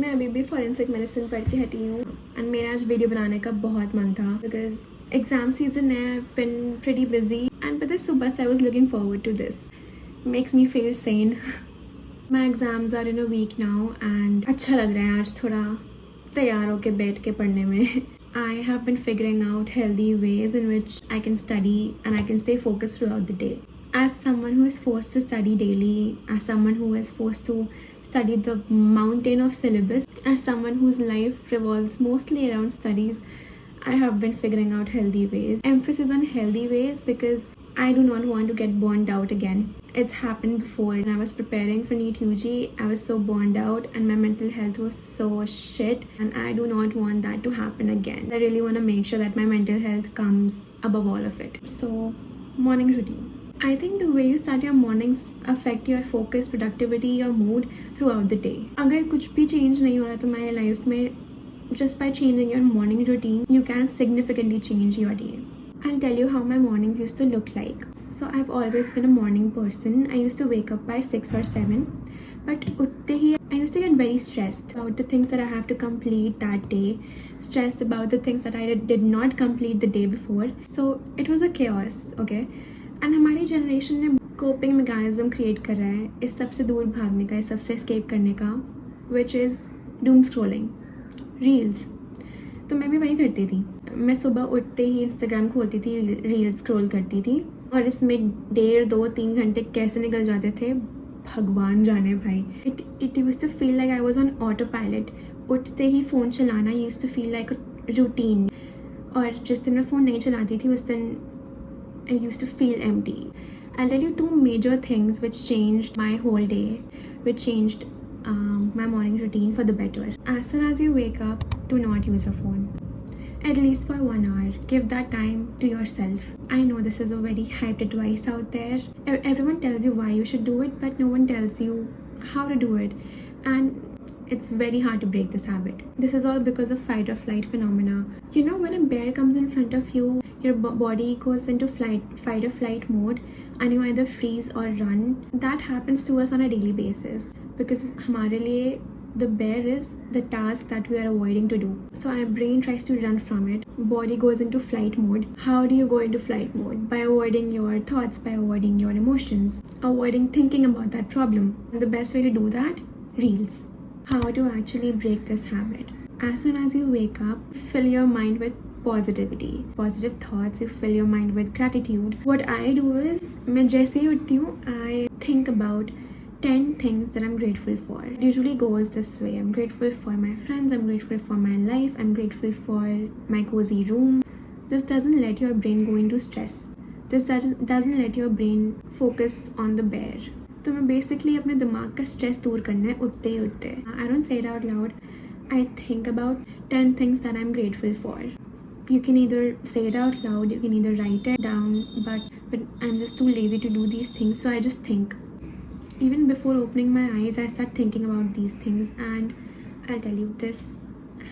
मैं अभी भी फॉरेंसिक मेडिसिन पढ़ के हटी हूँ एंड मेरा आज वीडियो बनाने का बहुत मन था बिकॉज एग्जाम सीजन है, बिन प्रीटी बिजी एंड पता है सुबह से I was looking forward to this, makes me feel sane. My exams are in a week now and अच्छा लग रहा है आज थोड़ा तैयार होके बैठ के पढ़ने में. I have been figuring out healthy ways in which I can study and I can stay focused throughout the day. As someone who is forced to study daily, as someone who is forced to study the mountain of syllabus, as someone whose life revolves mostly around studies, I have been figuring out healthy ways. Emphasis on healthy ways because I do not want to get burned out again. It's happened before. When I was preparing for NEET UG, I was so burned out and my mental health was so shit and I do not want that to happen again. I really want to make sure that my mental health comes above all of it. So, morning routine. I think the way you start your mornings affect your focus, productivity, your mood throughout the day. अगर कुछ भी change नहीं हो रहा तुम्हारी life में, just by changing your morning routine, you can significantly change your day. I'll tell you how my mornings used to look like. So I've always been a morning person. I used to wake up by 6 or 7. But utte hi, I used to get very stressed about the things that I have to complete that day. Stressed about the things that I did not complete the day before. So it was a chaos, okay? And हमारी generation ने coping mechanism create कर रहा है इस सब से दूर भागने का, इस सब से escape करने का, which is doom scrolling, reels. तो मैं भी वही करती थी. मैं सुबह उठते ही इंस्टाग्राम खोलती थी, रील स्क्रॉल करती थी और इसमें 1.5, 2, 3 घंटे कैसे निकल जाते थे भगवान जाने भाई. It used to feel like I was on autopilot. उठते ही फ़ोन चलाना used to feel like a routine. और जिस दिन मैं फ़ोन नहीं चलाती थी उस दिन I used to feel empty. I'll tell you 2 major things which changed my whole day, which changed my morning routine for the better. As soon as you wake up, do not use your phone. At least for 1 hour. Give that time to yourself. I know this is a very hyped advice out there. Everyone tells you why you should do it, but no one tells you how to do it. And it's very hard to break this habit. This is all because of fight or flight phenomena. You know, when a bear comes in front of you, your body goes into fight or flight mode and you either freeze or run. That happens to us on a daily basis because हमारे लिए the bear is the task that we are avoiding to do. So our brain tries to run from it. Body goes into flight mode. How do you go into flight mode? By avoiding your thoughts, by avoiding your emotions, avoiding thinking about that problem. And the best way to do that? Reels. How to actually break this habit? As soon as you wake up, fill your mind with positivity, positive thoughts. You fill your mind with gratitude. What I do is, मैं जैसे ही उठती हूँ, I think about 10 things that I'm grateful for. It usually goes this way. I'm grateful for my friends, I'm grateful for my life, I'm grateful for my cozy room. This doesn't let your brain go into stress. This doesn't let your brain focus on the bear. तो मैं basically अपने दिमाग का stress दूर करना है उठते ही उठते. I don't say it out loud. I think about 10 things that I'm grateful for. You can either say it out loud, you can either write it down, but I'm just too lazy to do these things, so I just think. Even before opening my eyes, I start thinking about these things, and I'll tell you, this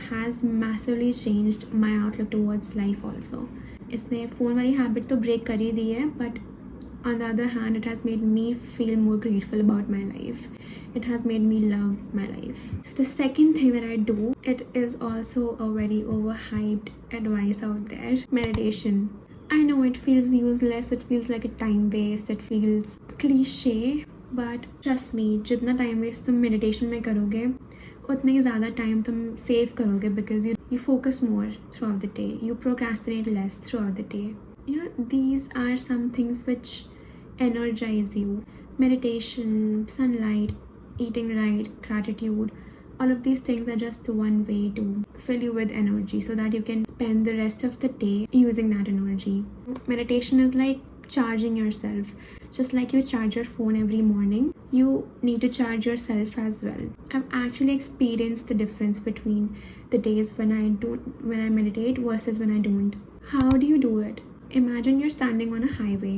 has massively changed my outlook towards life also. इसने phone वाली habit तो break कर ही दी है, but on the other hand, it has made me feel more grateful about my life. It has made me love my life. The second thing that I do, it is also a very overhyped advice out there. Meditation. I know it feels useless, it feels like a time waste, it feels cliche. But trust me, जितना time waste तुम meditation में करोगे उतने ही ज़्यादा time तुम save करोगे because you focus more throughout the day, you procrastinate less throughout the day. You know, these are some things which energize you. Meditation, sunlight, eating right, gratitude, all of these things are just one way to fill you with energy so that you can spend the rest of the day using that energy. Meditation is like charging yourself. Just like you charge your phone every morning, you need to charge yourself as well. I've actually experienced the difference between the days when I meditate versus when I don't. How do you do it? Imagine you're standing on a highway.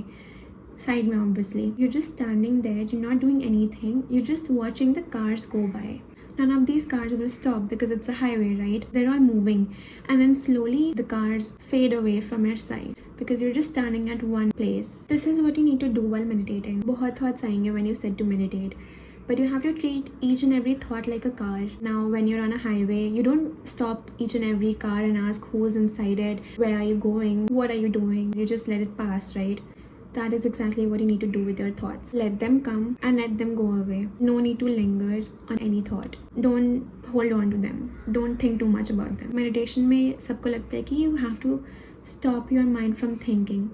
Side mein obviously. You're just standing there, you're not doing anything, you're just watching the cars go by. None of these cars will stop because it's a highway, right? They're all moving. And then slowly the cars fade away from your sight because you're just standing at one place. This is what you need to do while meditating. बहुत thoughts आएंगे when you sit to meditate. but you have to treat each and every thought like a car. Now when you're on a highway, you don't stop each and every car and ask who's inside it, where are you going, what are you doing. You just let it pass, right? That is exactly what you need to do with your thoughts. Let them come and let them go away. No need to linger on any thought. Don't hold on to them. Don't think too much about them. Meditation में सबको लगता है कि you have to stop your mind from thinking.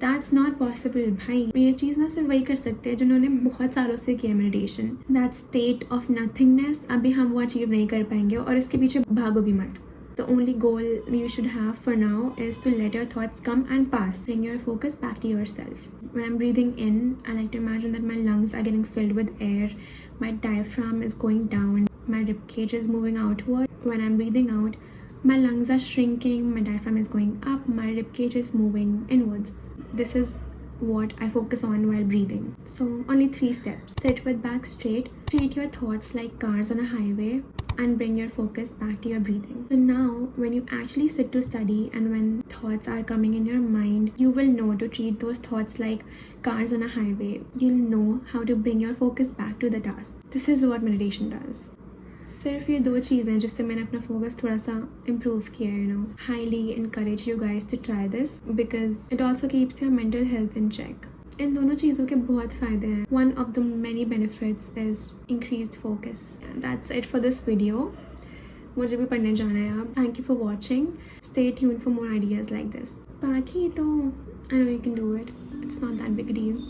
That's not possible, भाई. ये चीज़ ना सिर्फ वही कर सकते हैं जिन्होंने बहुत सालों से किया meditation. That state of nothingness, अभी हम वो achieve नहीं कर पाएंगे और इसके पीछे भागो भी मत. The only goal you should have for now is to let your thoughts come and pass. Bring your focus back to yourself. When I'm breathing in, I like to imagine that my lungs are getting filled with air, my diaphragm is going down, my ribcage is moving outward. When I'm breathing out, my lungs are shrinking, my diaphragm is going up, my ribcage is moving inwards. This is what I focus on while breathing. So only 3 steps. Sit with back straight. Treat your thoughts like cars on a highway and bring your focus back to your breathing. So now when you actually sit to study and when thoughts are coming in your mind, you will know to treat those thoughts like cars on a highway. You'll know how to bring your focus back to the task. This is what meditation does. सिर्फ ये 2 चीज़ें जिससे मैंने अपना focus थोड़ा सा improve किया है. Highly encourage you guys to try this because it also keeps your mental health in check. इन दोनों चीज़ों के बहुत फ़ायदे हैं. One of the many benefits is increased focus. That's it for this video. मुझे भी पढ़ने जाना है अब. Thank you for watching. Stay tuned for more ideas like this. बाकी तो I know you can do it. It's not that big a deal.